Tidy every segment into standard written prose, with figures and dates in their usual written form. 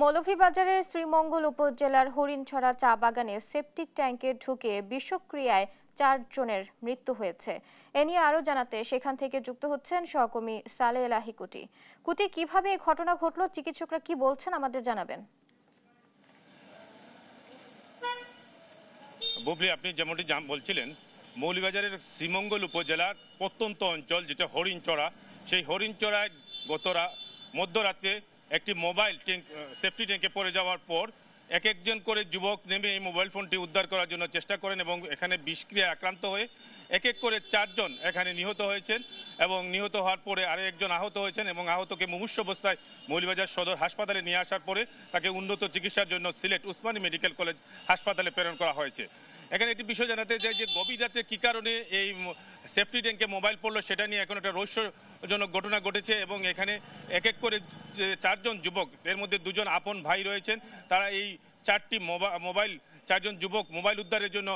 মৌলভীবাজারের শ্রীমঙ্গল উপজেলার হরিণছড়া চা বাগানে সেপটিক ট্যাঙ্কে ঢুকে বিষক্রিয়ায় 4 জনের মৃত্যু হয়েছে। এ নিয়ে আরো জানাতে সেখান থেকে যুক্ত হচ্ছেন সহকর্মী সালে এলাহি কুটি। কুটি, কিভাবে এই ঘটনা ঘটলো, চিকিৎসকরা কি বলছেন আমাদের জানাবেন। বুবলি, আপনি যেমনটি বলছিলেন, মৌলভীবাজারের শ্রীমঙ্গল উপজেলার প্রত্যন্ত অঞ্চল যেটা হরিণছড়া, সেই হরিণছড়ায় মধ্যরাত্রে একটি মোবাইল সেফটি ট্যাঙ্কে পড়ে যাওয়ার পর একজন করে যুবক নেমে এই মোবাইল ফোনটি উদ্ধার করার জন্য চেষ্টা করেন এবং এখানে বিষক্রিয়ায় আক্রান্ত হয়ে এক করে 4 জন এখানে নিহত হয়েছেন এবং নিহত হওয়ার পরে আরও একজন আহত হয়েছেন এবং আহতকে মুমূর্ষু অবস্থায় মৌলভীবাজার সদর হাসপাতালে নিয়ে আসার পরে তাকে উন্নত চিকিৎসার জন্য সিলেট উসমানী মেডিকেল কলেজ হাসপাতালে প্রেরণ করা হয়েছে। এখানে একটি বিষয় জানাতে চাই যে গভীর রাতে কী কারণে এই সেফটি ট্যাঙ্কে মোবাইল পড়লো সেটা নিয়ে এখন একটা রহস্যজনক ঘটনা ঘটেছে এবং এখানে এক করে 4 জন যুবক, এর মধ্যে 2 জন আপন ভাই রয়েছেন, তারা এই 4টি মোবাইল 4 জন যুবক মোবাইল উদ্ধারের জন্য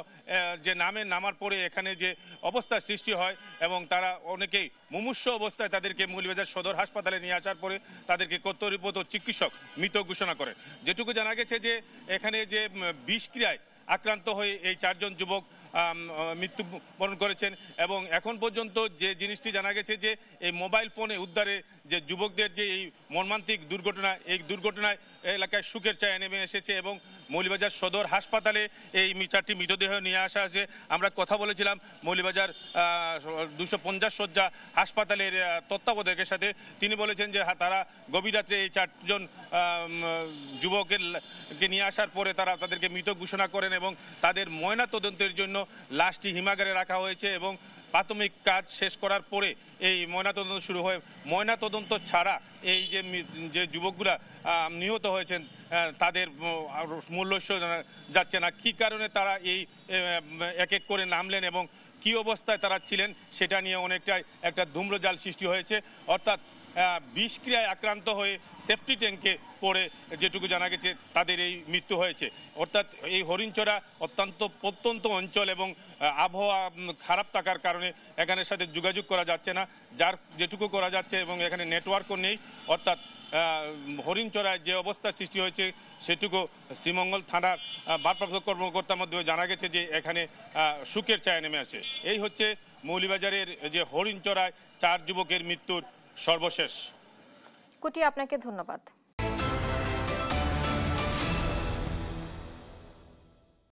যে নামার পরে এখানে যে অবস্থার সৃষ্টি হয় এবং তারা অনেকেই মুমূর্ষু অবস্থায় তাদেরকে মৌলভীবাজার সদর হাসপাতালে নিয়ে আসার পরে তাদেরকে কর্তব্যরত চিকিৎসক মৃত ঘোষণা করে। যেটুকু জানা গেছে যে এখানে যে বিষক্রিয়ায় আক্রান্ত হয়ে এই 4 জন যুবক মৃত্যুবরণ করেছেন এবং এখন পর্যন্ত যে জিনিসটি জানা গেছে যে এই মোবাইল ফোনে উদ্ধারে যে যুবকদের যে এই মর্মান্তিক দুর্ঘটনা, এই দুর্ঘটনায় এলাকায় শোকের ছায়া নেমে এসেছে এবং মৌলভীবাজার সদর হাসপাতালে এই 4টি মৃতদেহ নিয়ে আসা হয়েছে। আমরা কথা বলেছিলাম মৌলভীবাজার 250 শয্যা হাসপাতালের তত্ত্বাবধায়কের সাথে, তিনি বলেছেন যে তারা গভীর রাত্রে এই 4 জন যুবককে নিয়ে আসার পরে তারা তাদেরকে মৃত ঘোষণা করেন এবং তাদের ময়না তদন্তের জন্য লাশটি হিমাগারে রাখা হয়েছে এবং প্রাথমিক কাজ শেষ করার পরে এই ময়নাতদন্ত শুরু হয়। ময়নাতদন্ত ছাড়া এই যে যুবকগুলা নিহত হয়েছেন তাদের মূল রহস্য যাচ্ছে না, কী কারণে তারা এই এক করে নামলেন এবং কি অবস্থায় তারা ছিলেন সেটা নিয়ে অনেকটাই একটা ধূম্রজাল সৃষ্টি হয়েছে। অর্থাৎ বিষক্রিয়ায় আক্রান্ত হয়ে সেফটি ট্যাঙ্কে পড়ে যেটুকু জানা গেছে তাদের এই মৃত্যু হয়েছে। অর্থাৎ এই হরিণছড়া প্রত্যন্ত অঞ্চল এবং আবহাওয়া খারাপ থাকার কারণে এখানের সাথে যোগাযোগ করা যাচ্ছে না, যেটুকু করা যাচ্ছে এবং এখানে নেটওয়ার্কও নেই। অর্থাৎ হরিণছড়ায় যে অবস্থার সৃষ্টি হয়েছে সেটুকু শ্রীমঙ্গল থানার ভারপ্রাপ্ত কর্মকর্তার মধ্যে জানা গেছে যে এখানে শোকের ছায়া নেমে আসে। এই হচ্ছে মৌলভীবাজারের যে হরিণছড়ায় 4 যুবকের মৃত্যুর সর্বশেষ। কুটি, আপনাকে ধন্যবাদ।